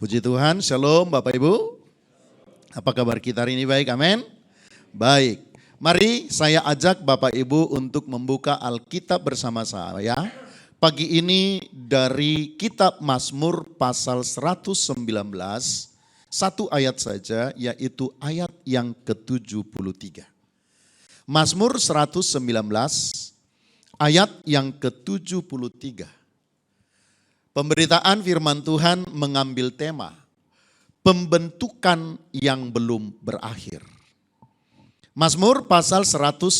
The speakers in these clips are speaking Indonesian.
Puji Tuhan, shalom Bapak Ibu. Apa kabar kita hari ini? Baik, amin. Baik, mari saya ajak Bapak Ibu untuk membuka Alkitab bersama saya. Pagi ini dari kitab Mazmur pasal 119, satu ayat saja, yaitu ayat yang ke-73. Mazmur 119, ayat yang ke-73. Pemberitaan firman Tuhan mengambil tema pembentukan yang belum berakhir. Mazmur pasal 119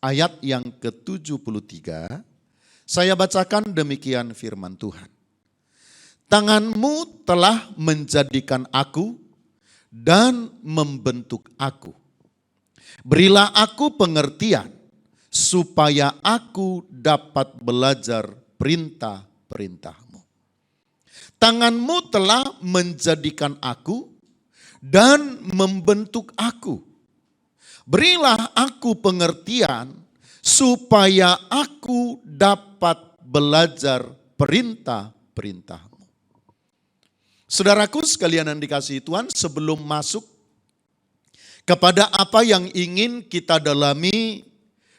ayat yang ke-73, saya bacakan demikian firman Tuhan. Tanganmu telah menjadikan aku dan membentuk aku. Berilah aku pengertian supaya aku dapat belajar perintahmu. Tanganmu telah menjadikan aku dan membentuk aku. Berilah aku pengertian supaya aku dapat belajar perintah-perintahmu. Saudaraku sekalian yang dikasihi Tuhan, sebelum masuk kepada apa yang ingin kita dalami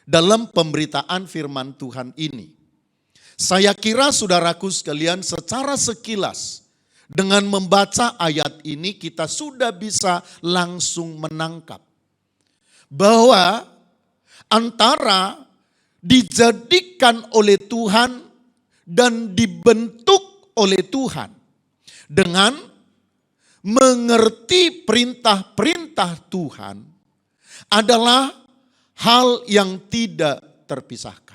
dalam pemberitaan firman Tuhan ini, saya kira saudaraku sekalian secara sekilas dengan membaca ayat ini kita sudah bisa langsung menangkap bahwa antara dijadikan oleh Tuhan dan dibentuk oleh Tuhan dengan mengerti perintah-perintah Tuhan adalah hal yang tidak terpisahkan.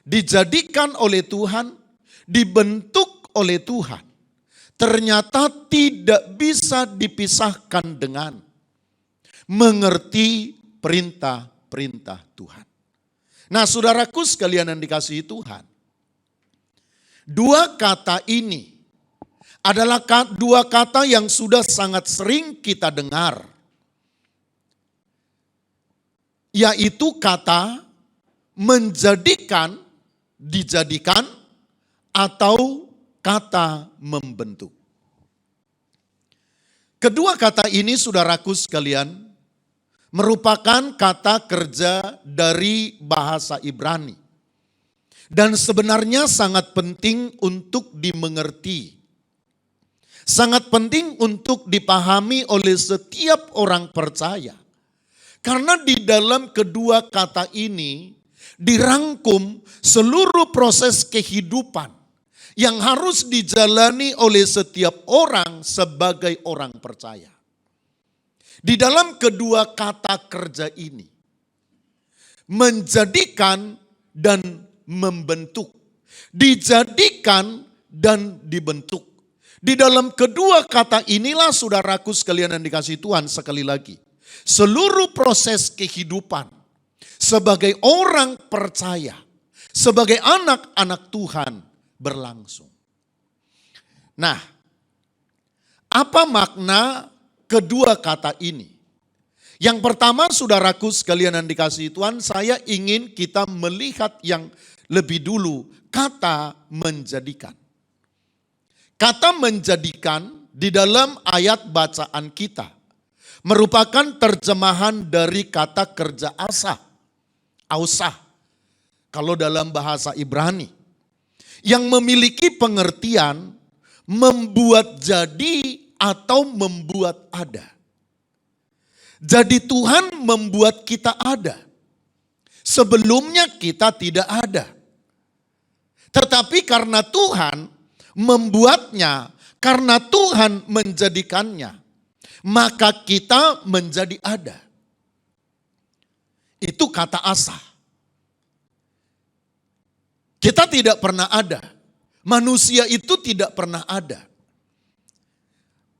Dijadikan oleh Tuhan, dibentuk oleh Tuhan, ternyata tidak bisa dipisahkan dengan mengerti perintah-perintah Tuhan. Nah, saudaraku sekalian yang dikasihi Tuhan, dua kata ini adalah dua kata yang sudah sangat sering kita dengar, yaitu kata menjadikan, dijadikan, atau kata membentuk. Kedua kata ini saudaraku sekalian merupakan kata kerja dari bahasa Ibrani. Dan sebenarnya sangat penting untuk dimengerti. Sangat penting untuk dipahami oleh setiap orang percaya. Karena di dalam kedua kata ini dirangkum seluruh proses kehidupan yang harus dijalani oleh setiap orang sebagai orang percaya. Di dalam kedua kata kerja ini, menjadikan dan membentuk, dijadikan dan dibentuk. Di dalam kedua kata inilah saudaraku sekalian yang dikasihi Tuhan, sekali lagi, seluruh proses kehidupan sebagai orang percaya, sebagai anak-anak Tuhan berlangsung. Nah, apa makna kedua kata ini? Yang pertama saudaraku sekalian yang dikasihi Tuhan, saya ingin kita melihat yang lebih dulu kata menjadikan. Kata menjadikan di dalam ayat bacaan kita merupakan terjemahan dari kata kerja ausah, kalau dalam bahasa Ibrani, yang memiliki pengertian membuat jadi atau membuat ada. Jadi Tuhan membuat kita ada. Sebelumnya kita tidak ada. Tetapi karena Tuhan membuatnya, karena Tuhan menjadikannya, maka kita menjadi ada. Itu kata asa. Kita tidak pernah ada. Manusia itu tidak pernah ada.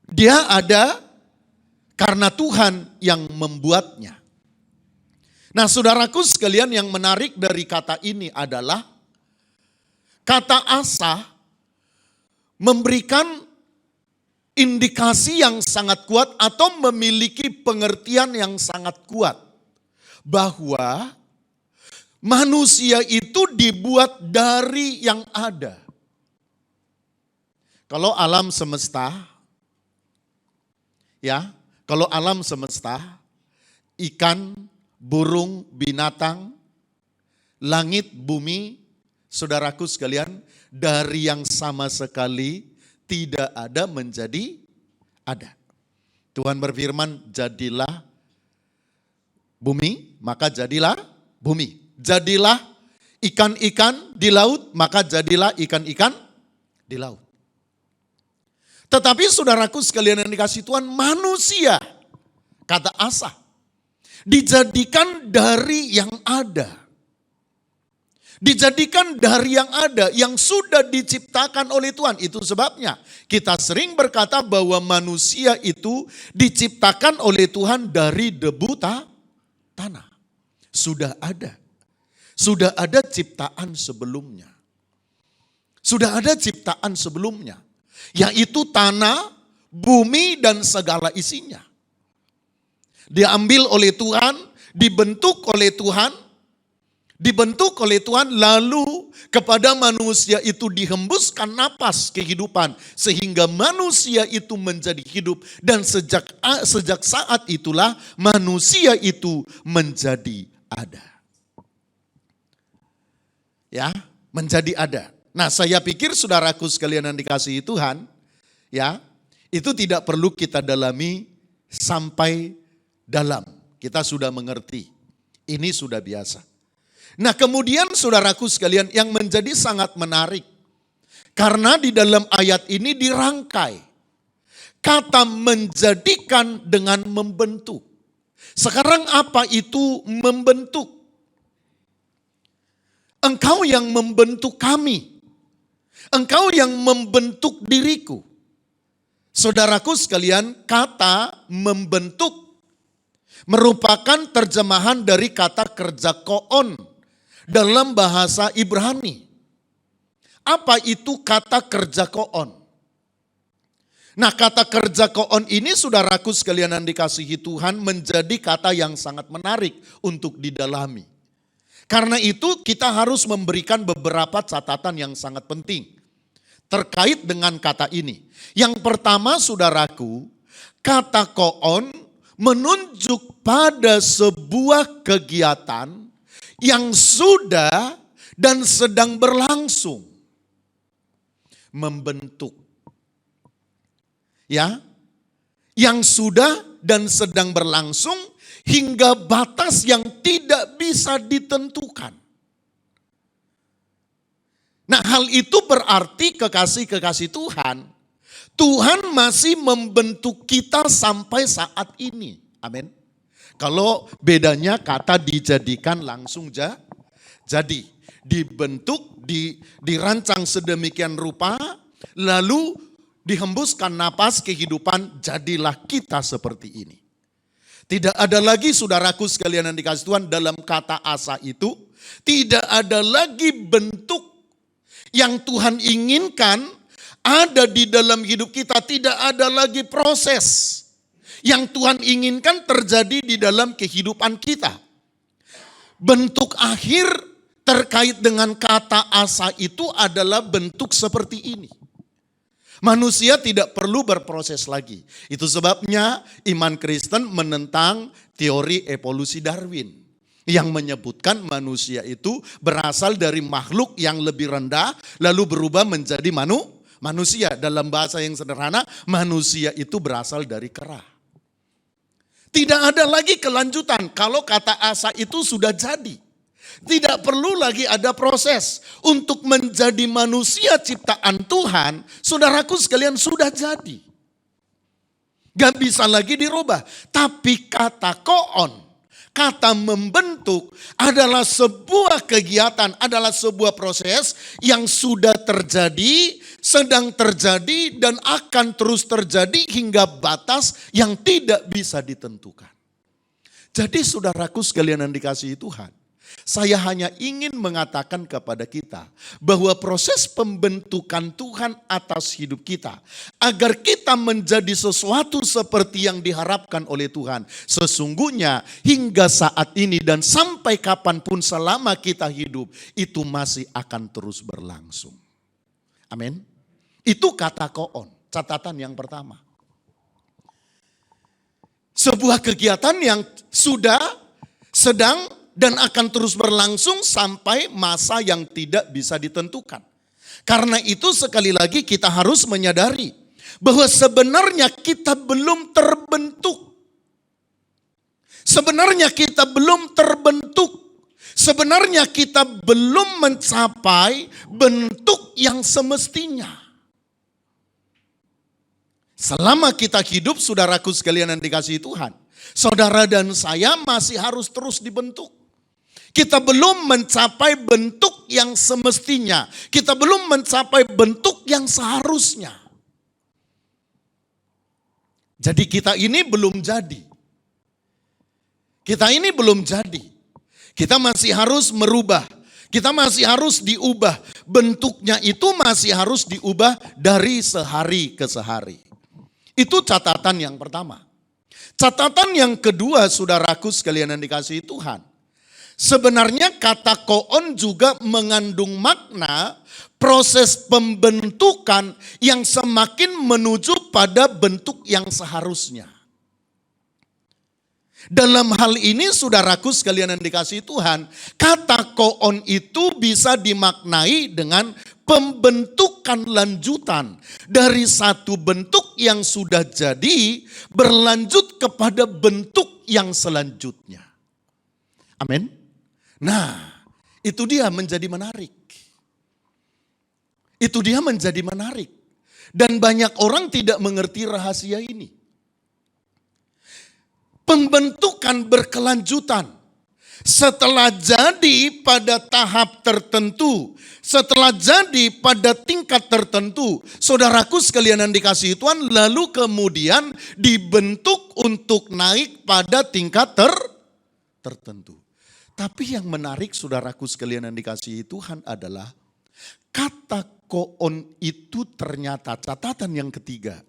Dia ada karena Tuhan yang membuatnya. Nah, saudaraku sekalian, yang menarik dari kata ini adalah kata asa memberikan indikasi yang sangat kuat atau memiliki pengertian yang sangat kuat bahwa manusia itu dibuat dari yang ada. Kalau alam semesta, ya, kalau alam semesta, ikan, burung, binatang, langit, bumi, saudaraku sekalian, dari yang sama sekali tidak ada menjadi ada. Tuhan berfirman, jadilah bumi, maka jadilah bumi. Jadilah ikan-ikan di laut, maka jadilah ikan-ikan di laut. Tetapi saudaraku sekalian yang dikasihi Tuhan, manusia, kata Asa, dijadikan dari yang ada. Dijadikan dari yang ada, yang sudah diciptakan oleh Tuhan. Itu sebabnya kita sering berkata bahwa manusia itu diciptakan oleh Tuhan dari debu tanah. Sudah ada. Sudah ada ciptaan sebelumnya. Sudah ada ciptaan sebelumnya. Yaitu tanah, bumi, dan segala isinya. Diambil oleh Tuhan, dibentuk oleh Tuhan, lalu kepada manusia itu dihembuskan napas kehidupan. Sehingga manusia itu menjadi hidup. Dan sejak saat itulah manusia itu menjadi ada. Ya, menjadi ada. Nah, saya pikir saudaraku sekalian yang dikasihi Tuhan, ya, itu tidak perlu kita dalami sampai dalam. Kita sudah mengerti. Ini sudah biasa. Nah, kemudian saudaraku sekalian yang menjadi sangat menarik. Karena di dalam ayat ini dirangkai. Kata menjadikan dengan membentuk. Sekarang apa itu membentuk? Engkau yang membentuk kami. Engkau yang membentuk diriku. Saudaraku sekalian, kata membentuk merupakan terjemahan dari kata kerja koon dalam bahasa Ibrani. Apa itu kata kerja koon? Nah, kata kerja koon ini saudaraku sekalian yang dikasihi Tuhan menjadi kata yang sangat menarik untuk didalami. Karena itu kita harus memberikan beberapa catatan yang sangat penting terkait dengan kata ini. Yang pertama saudaraku, kata koon menunjuk pada sebuah kegiatan yang sudah dan sedang berlangsung. Membentuk. Ya, yang sudah dan sedang berlangsung hingga batas yang tidak bisa ditentukan. Nah, hal itu berarti kekasih-kekasih Tuhan, Tuhan masih membentuk kita sampai saat ini. Amin. Kalau bedanya kata dijadikan langsung jadi. Dibentuk, dirancang sedemikian rupa, lalu dihembuskan napas kehidupan, jadilah kita seperti ini. Tidak ada lagi saudaraku sekalian yang dikasihi Tuhan dalam kata asa itu, tidak ada lagi bentuk yang Tuhan inginkan ada di dalam hidup kita. Tidak ada lagi proses yang Tuhan inginkan terjadi di dalam kehidupan kita. Bentuk akhir terkait dengan kata asa itu adalah bentuk seperti ini. Manusia tidak perlu berproses lagi. Itu sebabnya iman Kristen menentang teori evolusi Darwin yang menyebutkan manusia itu berasal dari makhluk yang lebih rendah lalu berubah menjadi manusia. Dalam bahasa yang sederhana, manusia itu berasal dari kera. Tidak ada lagi kelanjutan kalau kata asa itu sudah jadi. Tidak perlu lagi ada proses untuk menjadi manusia ciptaan Tuhan. Saudaraku sekalian sudah jadi. Gak bisa lagi dirubah. Tapi kata koon, kata membentuk adalah sebuah kegiatan, adalah sebuah proses yang sudah terjadi, sedang terjadi, dan akan terus terjadi hingga batas yang tidak bisa ditentukan. Jadi saudaraku sekalian yang dikasihi Tuhan, saya hanya ingin mengatakan kepada kita bahwa proses pembentukan Tuhan atas hidup kita agar kita menjadi sesuatu seperti yang diharapkan oleh Tuhan. Sesungguhnya hingga saat ini dan sampai kapanpun selama kita hidup itu masih akan terus berlangsung. Amin. Itu kata koon, catatan yang pertama. Sebuah kegiatan yang sudah, sedang, dan akan terus berlangsung sampai masa yang tidak bisa ditentukan. Karena itu sekali lagi kita harus menyadari bahwa sebenarnya kita belum terbentuk. Sebenarnya kita belum terbentuk. Sebenarnya kita belum mencapai bentuk yang semestinya. Selama kita hidup, saudaraku sekalian yang dikasihi Tuhan, saudara dan saya masih harus terus dibentuk. Kita belum mencapai bentuk yang semestinya. Kita belum mencapai bentuk yang seharusnya. Jadi kita ini belum jadi. Kita ini belum jadi. Kita masih harus merubah. Kita masih harus diubah. Bentuknya itu masih harus diubah dari sehari ke sehari. Itu catatan yang pertama. Catatan yang kedua, saudaraku sekalian yang dikasihi Tuhan. Sebenarnya kata koon juga mengandung makna proses pembentukan yang semakin menuju pada bentuk yang seharusnya. Dalam hal ini saudaraku sekalian yang dikasihi Tuhan, kata koon itu bisa dimaknai dengan pembentukan lanjutan dari satu bentuk yang sudah jadi berlanjut kepada bentuk yang selanjutnya. Amin. Nah, itu dia menjadi menarik. Itu dia menjadi menarik. Dan banyak orang tidak mengerti rahasia ini. Pembentukan berkelanjutan. Setelah jadi pada tahap tertentu, setelah jadi pada tingkat tertentu, saudaraku sekalian yang dikasihi Tuhan, lalu kemudian dibentuk untuk naik pada tingkat tertentu. Tapi yang menarik saudaraku sekalian yang dikasihi Tuhan adalah kata koon itu ternyata, catatan yang ketiga,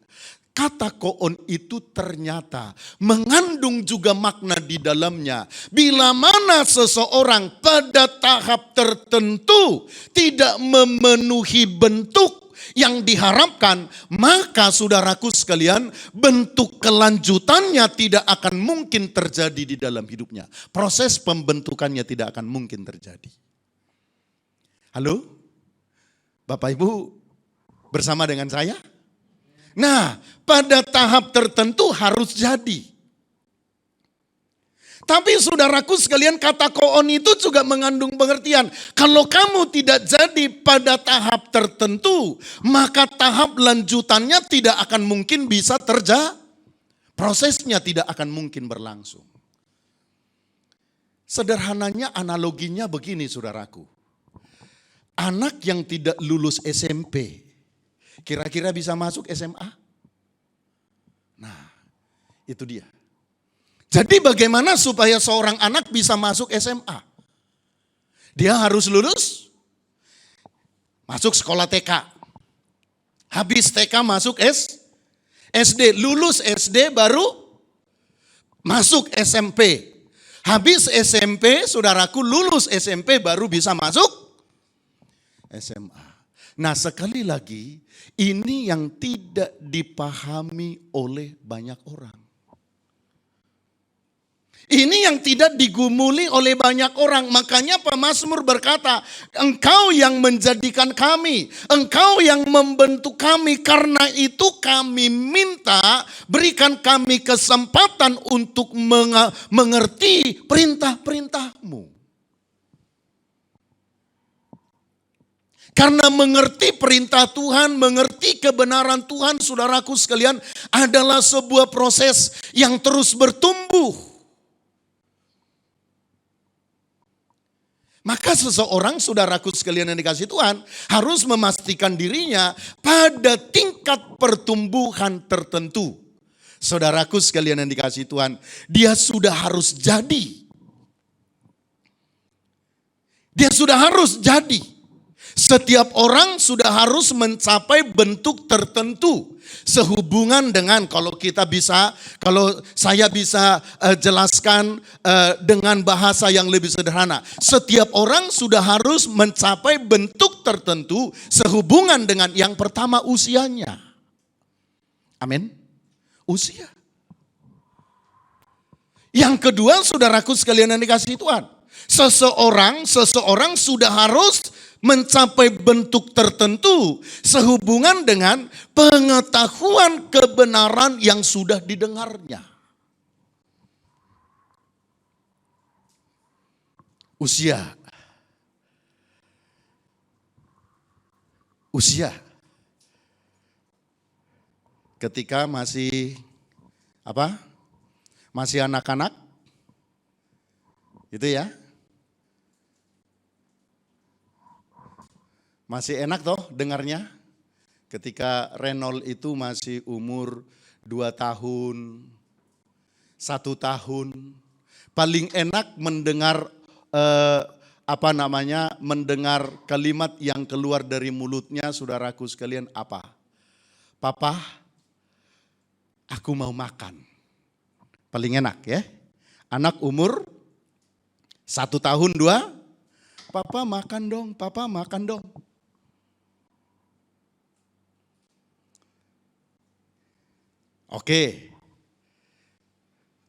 kata koon itu ternyata mengandung juga makna di dalamnya. Bila mana seseorang pada tahap tertentu tidak memenuhi bentuk yang diharapkan, maka saudaraku sekalian, bentuk kelanjutannya tidak akan mungkin terjadi di dalam hidupnya. Proses pembentukannya tidak akan mungkin terjadi. Halo? Bapak Ibu bersama dengan saya? Nah, pada tahap tertentu harus jadi. Tapi saudaraku sekalian, kata koon itu juga mengandung pengertian. Kalau kamu tidak jadi pada tahap tertentu, maka tahap lanjutannya tidak akan mungkin bisa terjadi. Prosesnya tidak akan mungkin berlangsung. Sederhananya analoginya begini saudaraku. Anak yang tidak lulus SMP, kira-kira bisa masuk SMA? Nah, itu dia. Jadi bagaimana supaya seorang anak bisa masuk SMA? Dia harus lulus, masuk sekolah TK. Habis TK masuk SD, lulus SD baru masuk SMP. Habis SMP, saudaraku lulus SMP baru bisa masuk SMA. Nah sekali lagi, ini yang tidak dipahami oleh banyak orang. Ini yang tidak digumuli oleh banyak orang. Makanya pemazmur berkata, Engkau yang menjadikan kami, Engkau yang membentuk kami. Karena itu kami minta, berikan kami kesempatan untuk mengerti perintah-perintah-Mu. Karena mengerti perintah Tuhan, mengerti kebenaran Tuhan, saudaraku sekalian, adalah sebuah proses yang terus bertumbuh. Maka seseorang, saudaraku sekalian yang dikasihi Tuhan, harus memastikan dirinya pada tingkat pertumbuhan tertentu. Saudaraku sekalian yang dikasihi Tuhan, dia sudah harus jadi. Dia sudah harus jadi. Setiap orang sudah harus mencapai bentuk tertentu sehubungan dengan, kalau saya bisa jelaskan dengan bahasa yang lebih sederhana. Setiap orang sudah harus mencapai bentuk tertentu sehubungan dengan yang pertama usianya. Amin. Usia. Yang kedua, saudaraku sekalian yang dikasihi Tuhan, seseorang sudah harus mencapai bentuk tertentu sehubungan dengan pengetahuan kebenaran yang sudah didengarnya. Usia. Ketika masih masih anak-anak, gitu ya. Masih enak toh dengarnya ketika Renol itu masih umur 2 tahun, 1 tahun. Paling enak mendengar mendengar kalimat yang keluar dari mulutnya, saudaraku sekalian, apa? Papa, aku mau makan. Paling enak ya. Anak umur 1 tahun 2, papa makan dong, papa makan dong. Oke.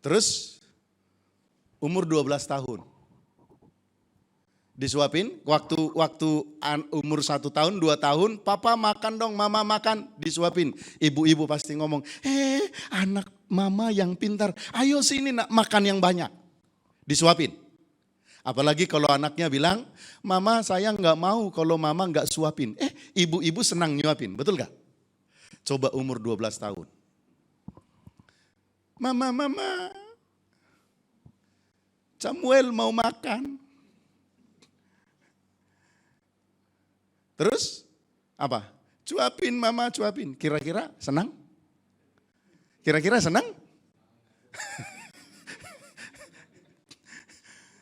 Terus umur 12 tahun. Disuapin, waktu umur 1 tahun, 2 tahun, papa makan dong, mama makan, disuapin. Ibu-ibu pasti ngomong, anak mama yang pintar, ayo sini nak makan yang banyak. Disuapin. Apalagi kalau anaknya bilang, mama saya nggak mau kalau mama nggak suapin. Ibu-ibu senang nyuapin, betul nggak? Coba umur 12 tahun. Mama, Samuel mau makan. Terus apa? Cuapin mama, cuapin. Kira-kira senang? Kira-kira senang?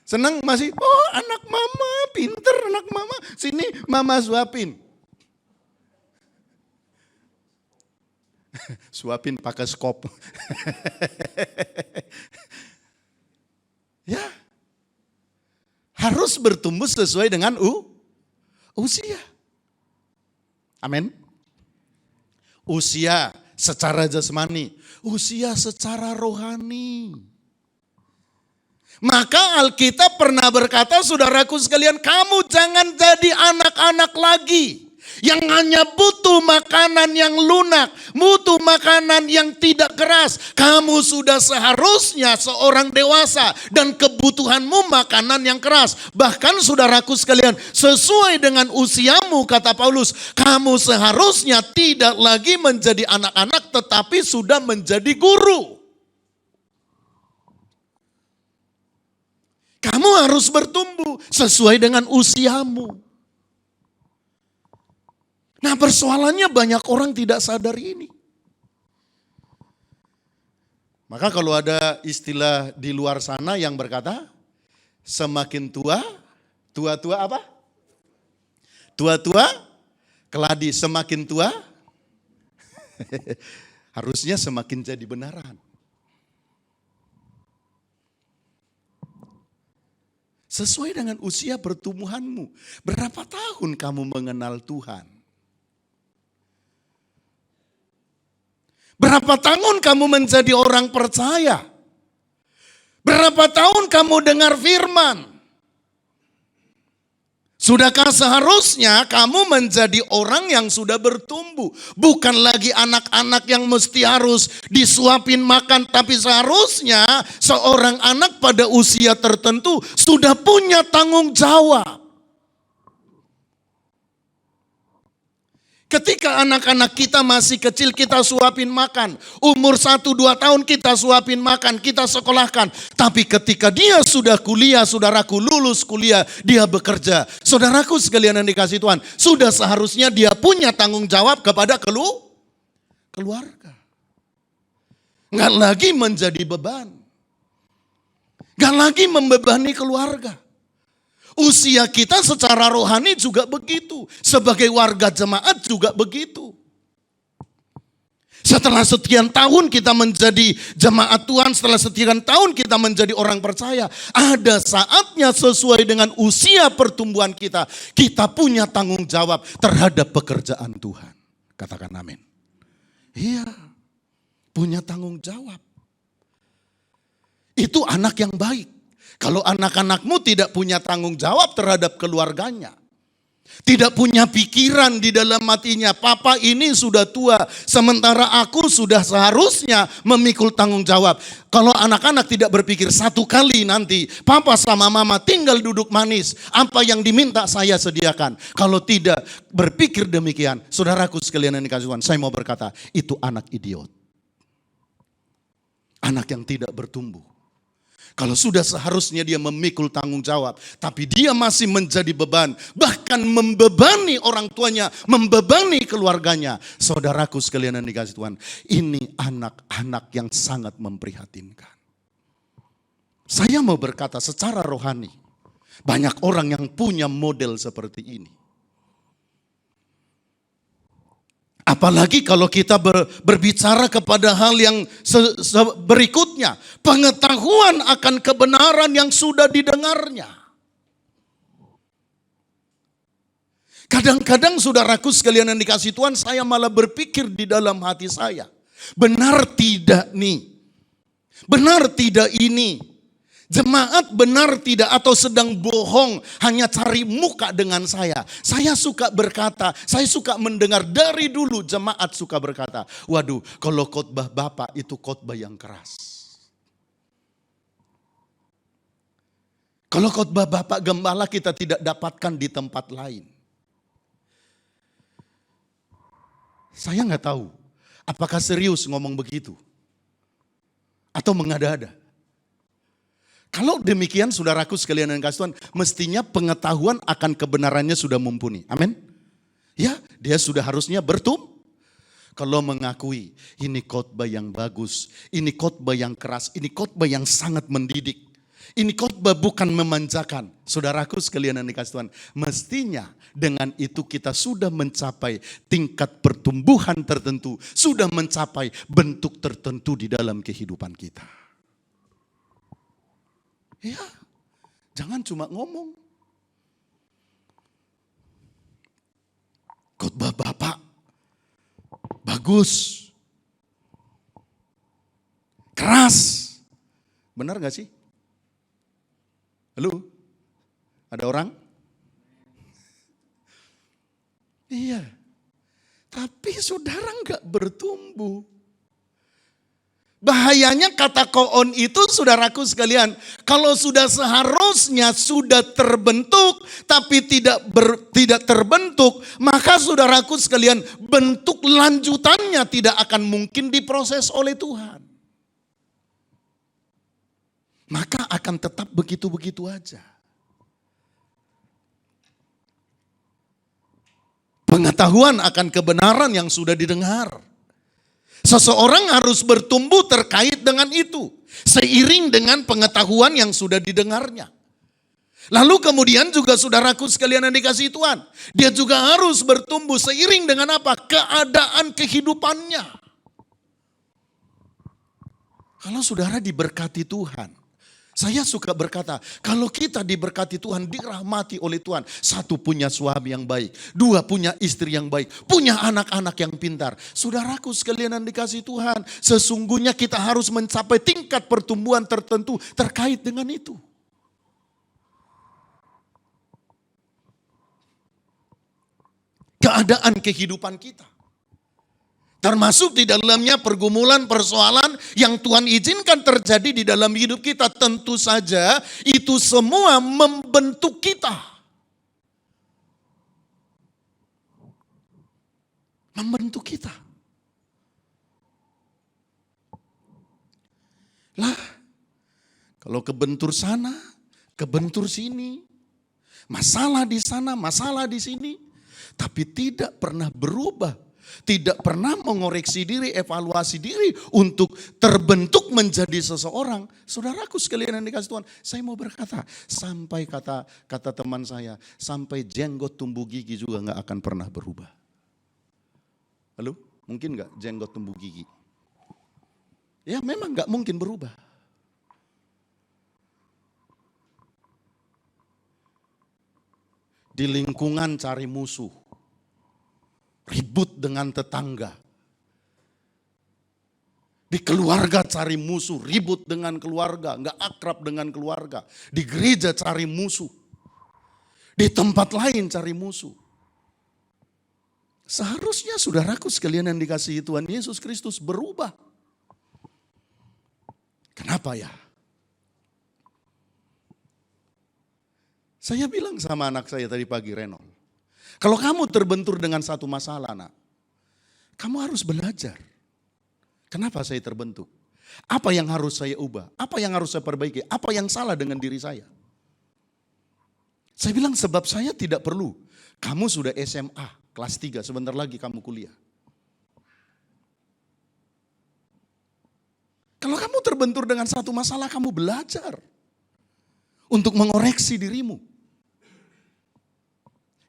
Senang masih, oh anak mama, pinter anak mama. Sini mama suapin. Suapin pakai skop. Ya, harus bertumbuh sesuai dengan usia. Amin. Usia secara jasmani, usia secara rohani. Maka Alkitab pernah berkata, saudaraku sekalian, kamu jangan jadi anak-anak lagi yang hanya butuh makanan yang lunak, butuh makanan yang tidak keras. Kamu sudah seharusnya seorang dewasa dan kebutuhanmu makanan yang keras. Bahkan saudaraku sekalian, sesuai dengan usiamu, kata Paulus, kamu seharusnya tidak lagi menjadi anak-anak tetapi sudah menjadi guru. Kamu harus bertumbuh sesuai dengan usiamu. Nah, persoalannya banyak orang tidak sadar ini. Maka kalau ada istilah di luar sana yang berkata, semakin tua apa? Tua keladi, semakin tua harusnya semakin jadi benaran. Sesuai dengan usia pertumbuhanmu. Berapa tahun kamu mengenal Tuhan? Berapa tahun kamu menjadi orang percaya? Berapa tahun kamu dengar firman? Sudahkah seharusnya kamu menjadi orang yang sudah bertumbuh? Bukan lagi anak-anak yang mesti harus disuapin makan. Tapi seharusnya seorang anak pada usia tertentu sudah punya tanggung jawab. Ketika anak-anak kita masih kecil kita suapin makan. Umur 1-2 tahun kita suapin makan, kita sekolahkan. Tapi ketika dia sudah kuliah, saudaraku lulus kuliah, dia bekerja. Saudaraku sekalian yang dikasihi Tuhan, sudah seharusnya dia punya tanggung jawab kepada keluarga. Nggak lagi menjadi beban. Nggak lagi membebani keluarga. Usia kita secara rohani juga begitu. Sebagai warga jemaat juga begitu. Setelah sekian tahun kita menjadi jemaat Tuhan, setelah sekian tahun kita menjadi orang percaya, ada saatnya sesuai dengan usia pertumbuhan kita, kita punya tanggung jawab terhadap pekerjaan Tuhan. Katakan amin. Iya, punya tanggung jawab. Itu anak yang baik. Kalau anak-anakmu tidak punya tanggung jawab terhadap keluarganya, tidak punya pikiran di dalam hatinya, papa ini sudah tua, sementara aku sudah seharusnya memikul tanggung jawab. Kalau anak-anak tidak berpikir satu kali nanti, papa sama mama tinggal duduk manis, apa yang diminta saya sediakan. Kalau tidak berpikir demikian, saudaraku sekalian yang dikasihi Tuhan, saya mau berkata, itu anak idiot. Anak yang tidak bertumbuh. Kalau sudah seharusnya dia memikul tanggung jawab, tapi dia masih menjadi beban, bahkan membebani orang tuanya, membebani keluarganya. Saudaraku sekalian yang dikasihi Tuhan, ini anak-anak yang sangat memprihatinkan. Saya mau berkata secara rohani, banyak orang yang punya model seperti ini. Apalagi kalau kita berbicara kepada hal yang berikutnya. Pengetahuan akan kebenaran yang sudah didengarnya. Kadang-kadang saudaraku sekalian yang dikasihi Tuhan, saya malah berpikir di dalam hati saya. Benar tidak nih? Benar tidak ini? Jemaat benar tidak atau sedang bohong hanya cari muka dengan saya. Saya suka berkata, saya suka mendengar dari dulu jemaat suka berkata, waduh kalau khotbah Bapak itu khotbah yang keras. Kalau khotbah Bapak Gembala kita tidak dapatkan di tempat lain. Saya nggak tahu apakah serius ngomong begitu atau mengada-ada. Kalau demikian saudaraku sekalian yang dikasihi Tuhan, mestinya pengetahuan akan kebenarannya sudah mumpuni. Amin. Ya, dia sudah harusnya bertumbuh. Kalau mengakui ini khotbah yang bagus, ini khotbah yang keras, ini khotbah yang sangat mendidik. Ini khotbah bukan memanjakan. Saudaraku sekalian yang dikasihi Tuhan, mestinya dengan itu kita sudah mencapai tingkat pertumbuhan tertentu, sudah mencapai bentuk tertentu di dalam kehidupan kita. Ya, jangan cuma ngomong. Khotbah Bapak bagus, keras, benar gak sih? Halo, ada orang? Iya, tapi saudara gak bertumbuh. Bahayanya kata koon itu saudaraku sekalian, kalau sudah seharusnya sudah terbentuk tapi tidak terbentuk, maka saudaraku sekalian bentuk lanjutannya tidak akan mungkin diproses oleh Tuhan. Maka akan tetap begitu-begitu aja. Pengetahuan akan kebenaran yang sudah didengar. Seseorang harus bertumbuh terkait dengan itu, seiring dengan pengetahuan yang sudah didengarnya. Lalu kemudian juga saudaraku sekalian yang dikasihi Tuhan, dia juga harus bertumbuh seiring dengan apa? Keadaan kehidupannya. Kalau saudara diberkati Tuhan, saya suka berkata, kalau kita diberkati Tuhan, dirahmati oleh Tuhan. Satu, punya suami yang baik. Dua, punya istri yang baik. Punya anak-anak yang pintar. Saudaraku sekalian yang dikasihi Tuhan, sesungguhnya kita harus mencapai tingkat pertumbuhan tertentu terkait dengan itu. Keadaan kehidupan kita. Termasuk di dalamnya pergumulan, persoalan yang Tuhan izinkan terjadi di dalam hidup kita. Tentu saja itu semua membentuk kita. Membentuk kita. Lah, kalau kebentur sana, kebentur sini. Masalah di sana, masalah di sini. Tapi tidak pernah berubah Tidak pernah mengoreksi diri, evaluasi diri untuk terbentuk menjadi seseorang. Saudaraku sekalian yang dikasih Tuhan, saya mau berkata, sampai kata teman saya, sampai jenggot tumbuh gigi juga nggak akan pernah berubah. Halo, mungkin nggak jenggot tumbuh gigi? Ya memang nggak mungkin berubah. Di lingkungan cari musuh, ribut dengan tetangga. Di keluarga cari musuh, ribut dengan keluarga, nggak akrab dengan keluarga. Di gereja cari musuh, di tempat lain cari musuh. Seharusnya saudaraku sekalian yang dikasihi Tuhan Yesus Kristus berubah. Kenapa ya? Saya bilang sama anak saya tadi pagi, Renol, kalau kamu terbentur dengan satu masalah, nak, kamu harus belajar. Kenapa saya terbentuk? Apa yang harus saya ubah? Apa yang harus saya perbaiki? Apa yang salah dengan diri saya? Saya bilang sebab saya tidak perlu. Kamu sudah SMA, kelas 3, sebentar lagi kamu kuliah. Kalau kamu terbentur dengan satu masalah, kamu belajar untuk mengoreksi dirimu.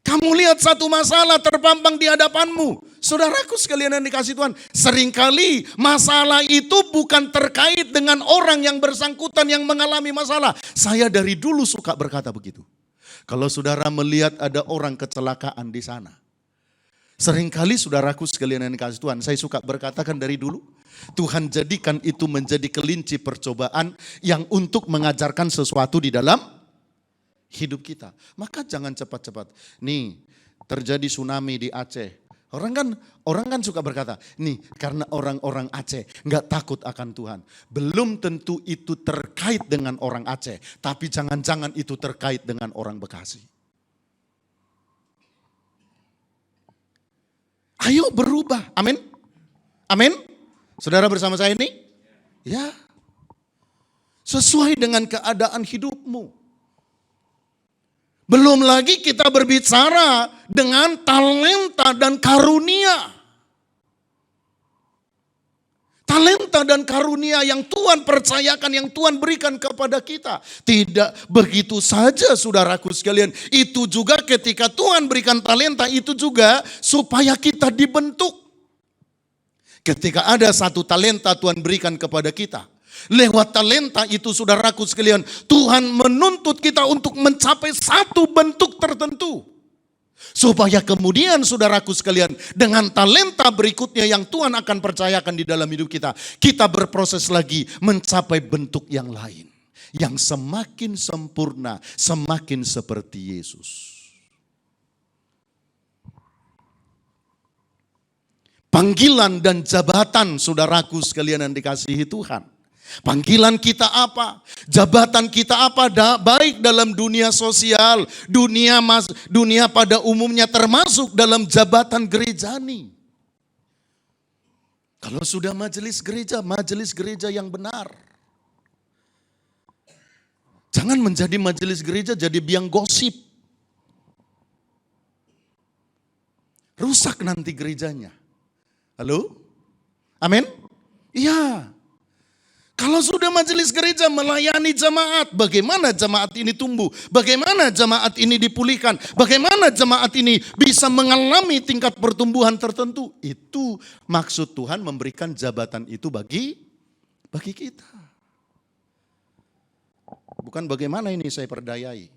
Kamu lihat satu masalah terpampang di hadapanmu. Saudaraku sekalian yang dikasih Tuhan, seringkali masalah itu bukan terkait dengan orang yang bersangkutan yang mengalami masalah. Saya dari dulu suka berkata begitu. Kalau saudara melihat ada orang kecelakaan di sana, seringkali saudaraku sekalian yang dikasih Tuhan, saya suka berkatakan dari dulu, Tuhan jadikan itu menjadi kelinci percobaan yang untuk mengajarkan sesuatu di dalam hidup kita. Maka jangan cepat-cepat. Nih, terjadi tsunami di Aceh. Orang kan suka berkata, nih karena orang-orang Aceh nggak takut akan Tuhan. Belum tentu itu terkait dengan orang Aceh, tapi jangan-jangan itu terkait dengan orang Bekasi. Ayo berubah. Amin. Amin. Saudara bersama saya ini? Ya. Sesuai dengan keadaan hidupmu. Belum lagi kita berbicara dengan talenta dan karunia. Talenta dan karunia yang Tuhan percayakan, yang Tuhan berikan kepada kita. Tidak begitu saja saudaraku sekalian. Itu juga ketika Tuhan berikan talenta itu juga supaya kita dibentuk. Ketika ada satu talenta Tuhan berikan kepada kita. Lewat talenta itu saudaraku sekalian, Tuhan menuntut kita untuk mencapai satu bentuk tertentu. Supaya kemudian saudaraku sekalian, dengan talenta berikutnya yang Tuhan akan percayakan di dalam hidup kita, kita berproses lagi mencapai bentuk yang lain. Yang semakin sempurna, semakin seperti Yesus. Panggilan dan jabatan saudaraku sekalian yang dikasihi Tuhan. Panggilan kita apa? Jabatan kita apa? Baik dalam dunia sosial, dunia pada umumnya termasuk dalam jabatan gerejani. Kalau sudah majelis gereja yang benar. Jangan menjadi majelis gereja jadi biang gosip. Rusak nanti gerejanya. Halo? Amin? Iya. Kalau sudah majelis gereja melayani jemaat, bagaimana jemaat ini tumbuh? Bagaimana jemaat ini dipulihkan? Bagaimana jemaat ini bisa mengalami tingkat pertumbuhan tertentu? Itu maksud Tuhan memberikan jabatan itu bagi kita. Bukan bagaimana ini saya perdayai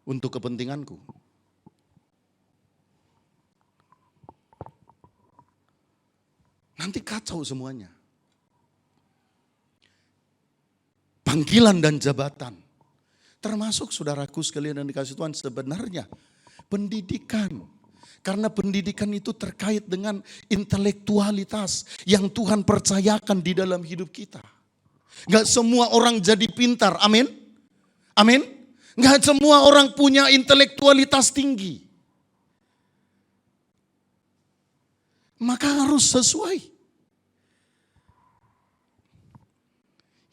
untuk kepentinganku. Nanti kacau semuanya. Panggilan dan jabatan. Termasuk saudaraku sekalian yang dikasih Tuhan sebenarnya pendidikan. Karena pendidikan itu terkait dengan intelektualitas yang Tuhan percayakan di dalam hidup kita. Gak semua orang jadi pintar, amin? Amin? Gak semua orang punya intelektualitas tinggi. Maka harus sesuai.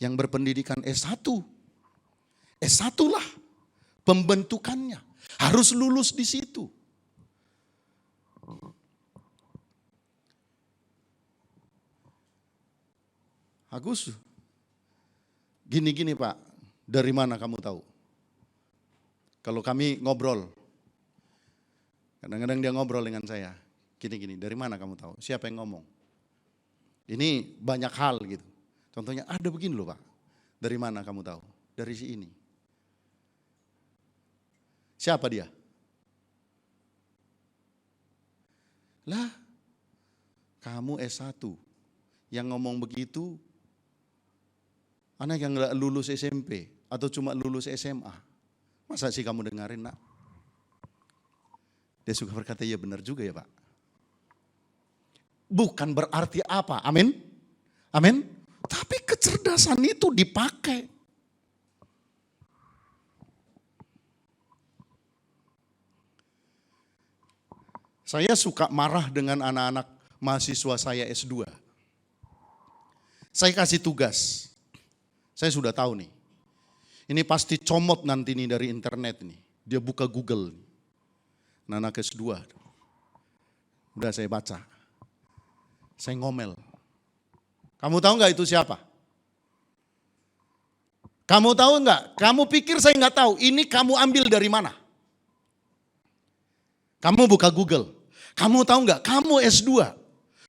Yang berpendidikan S1. S1 lah pembentukannya. Harus lulus di situ. Agus, gini-gini Pak, dari mana kamu tahu? Kalau kami ngobrol, kadang-kadang dia ngobrol dengan saya, gini-gini, dari mana kamu tahu? Siapa yang ngomong? Ini banyak hal gitu. Contohnya ada begini loh Pak, dari mana kamu tahu? Dari si ini. Siapa dia? Lah, kamu S1 yang ngomong begitu, anak yang gak lulus SMP atau cuma lulus SMA. Masa sih kamu dengerin nak? Dia suka berkata, ya benar juga ya Pak. Bukan berarti apa, amin? Amin? Tapi kecerdasan itu dipakai. Saya suka marah dengan anak-anak mahasiswa saya S2. Saya kasih tugas. Saya sudah tahu nih. Ini pasti comot nanti nih dari internet nih. Dia buka Google. Anak S2. Udah saya baca. Saya ngomel. Kamu tahu nggak itu siapa? Kamu tahu nggak? Kamu pikir saya nggak tahu. Ini kamu ambil dari mana? Kamu buka Google. Kamu tahu nggak? Kamu S2.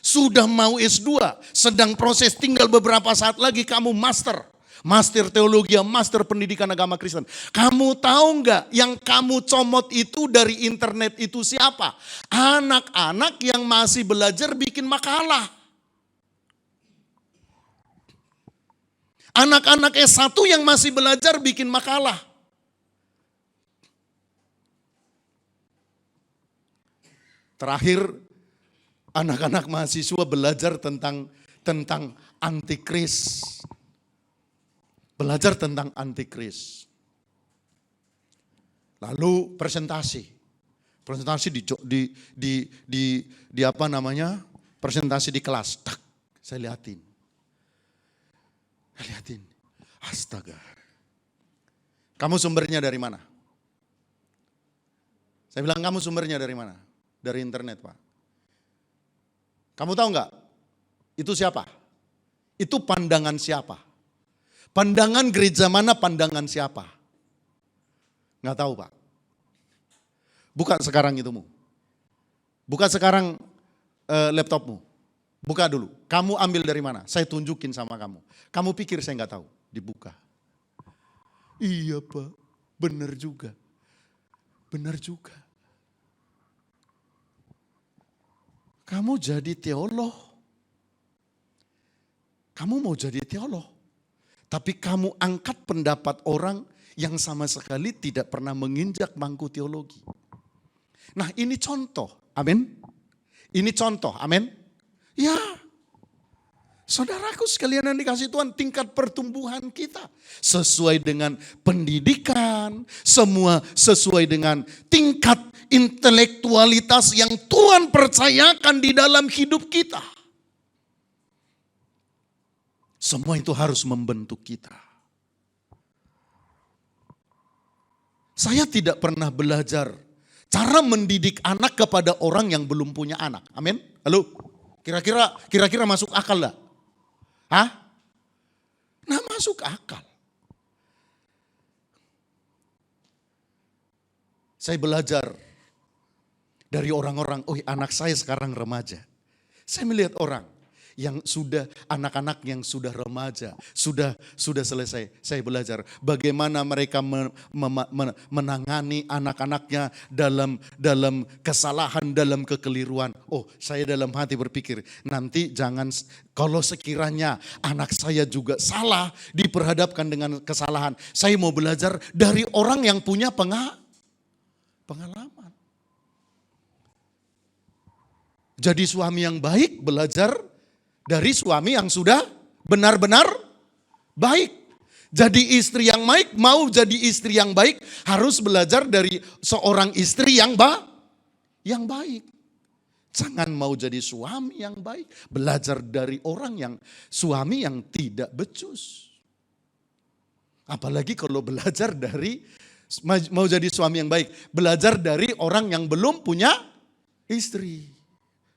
Sudah mau S2. Sedang proses, tinggal beberapa saat lagi kamu master. Master teologi, master pendidikan agama Kristen. Kamu tahu nggak yang kamu comot itu dari internet itu siapa? Anak-anak yang masih belajar bikin makalah. Anak-anak S1 yang masih belajar bikin makalah. Terakhir, anak-anak mahasiswa belajar tentang antikris. Belajar tentang antikris. Lalu presentasi. Presentasi di apa namanya? Presentasi di kelas. Tak, saya lihatin. Astaga. Kamu sumbernya dari mana? Saya bilang, kamu sumbernya dari mana? Dari internet Pak. Kamu tahu nggak? Itu siapa? Itu pandangan siapa? Pandangan gereja mana, pandangan siapa? Nggak tahu Pak. Buka sekarang itumu. Buka sekarang laptopmu. Buka dulu. Kamu ambil dari mana? Saya tunjukin sama kamu. Kamu pikir saya nggak tahu? Dibuka. Iya Pak, benar juga. Benar juga. Kamu jadi teolog. Kamu mau jadi teolog. Tapi kamu angkat pendapat orang yang sama sekali tidak pernah menginjak bangku teologi. Nah ini contoh, amin. Ini contoh, amin. Ya, saudaraku sekalian yang dikasih Tuhan, tingkat pertumbuhan kita sesuai dengan pendidikan, semua sesuai dengan tingkat intelektualitas yang Tuhan percayakan di dalam hidup kita. Semua itu harus membentuk kita. Saya tidak pernah belajar cara mendidik anak kepada orang yang belum punya anak. Amin. Halo, kira-kira masuk akal enggak? Hah? Nah, masuk akal. Saya belajar dari orang-orang, oh anak saya sekarang remaja. Saya melihat orang yang sudah, anak-anak yang sudah remaja, sudah selesai. Saya belajar bagaimana mereka menangani anak-anaknya dalam kesalahan, dalam kekeliruan. Oh, saya dalam hati berpikir, nanti jangan, kalau sekiranya anak saya juga salah, diperhadapkan dengan kesalahan. Saya mau belajar dari orang yang punya pengalaman. Jadi suami yang baik belajar dari suami yang sudah benar-benar baik. Jadi istri yang baik, mau jadi istri yang baik harus belajar dari seorang istri yang baik. Jangan mau jadi suami yang baik, belajar dari orang yang suami yang tidak becus. Apalagi kalau belajar dari, mau jadi suami yang baik, belajar dari orang yang belum punya istri.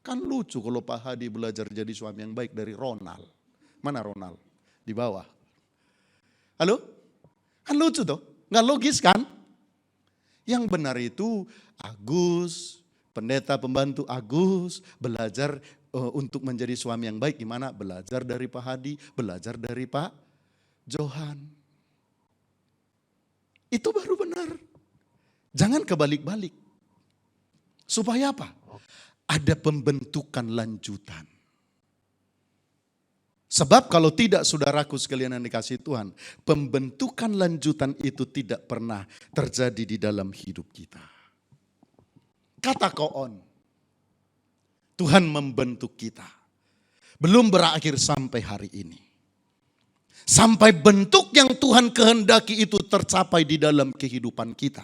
Kan lucu kalau Pak Hadi belajar jadi suami yang baik dari Ronald. Mana Ronald? di bawah. Halo? Kan lucu toh? Nggak logis kan? Yang benar itu Agus, pendeta pembantu Agus, belajar untuk menjadi suami yang baik. Gimana? Belajar dari Pak Hadi, belajar dari Pak Johan. Itu baru benar. Jangan kebalik-balik. Supaya apa? Ada pembentukan lanjutan. Sebab kalau tidak, saudaraku sekalian yang dikasihi Tuhan, pembentukan lanjutan itu tidak pernah terjadi di dalam hidup kita. Kata koon, Tuhan membentuk kita. Belum berakhir sampai hari ini. Sampai bentuk yang Tuhan kehendaki itu tercapai di dalam kehidupan kita.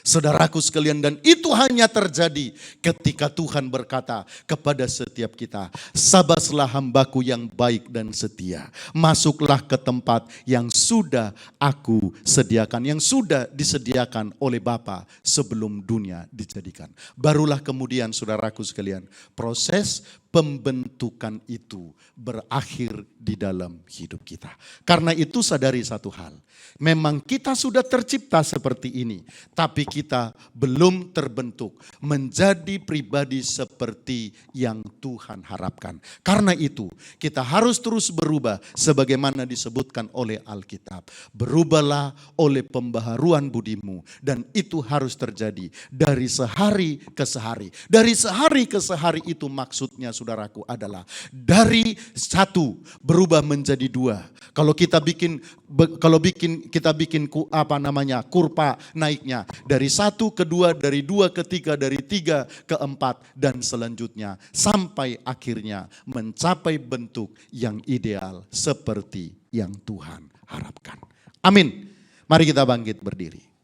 Saudaraku sekalian, dan itu hanya terjadi ketika Tuhan berkata kepada setiap kita, "Sabaslah hambaku yang baik dan setia, masuklah ke tempat yang sudah aku sediakan," yang sudah disediakan oleh Bapa sebelum dunia dijadikan. Barulah kemudian saudaraku sekalian, proses pembentukan itu berakhir di dalam hidup kita. Karena itu sadari satu hal, memang kita sudah tercipta seperti ini, tapi kita belum terbentuk menjadi pribadi seperti yang Tuhan harapkan. Karena itu kita harus terus berubah sebagaimana disebutkan oleh Alkitab. Berubahlah oleh pembaharuan budimu, dan itu harus terjadi dari sehari ke sehari. Dari sehari ke sehari itu maksudnya saudaraku adalah dari satu berubah menjadi dua. Kalau kita bikin kurva naiknya dari satu ke dua, dari dua ke tiga, dari tiga ke empat, dan selanjutnya sampai akhirnya mencapai bentuk yang ideal seperti yang Tuhan harapkan. Amin. Mari kita bangkit berdiri.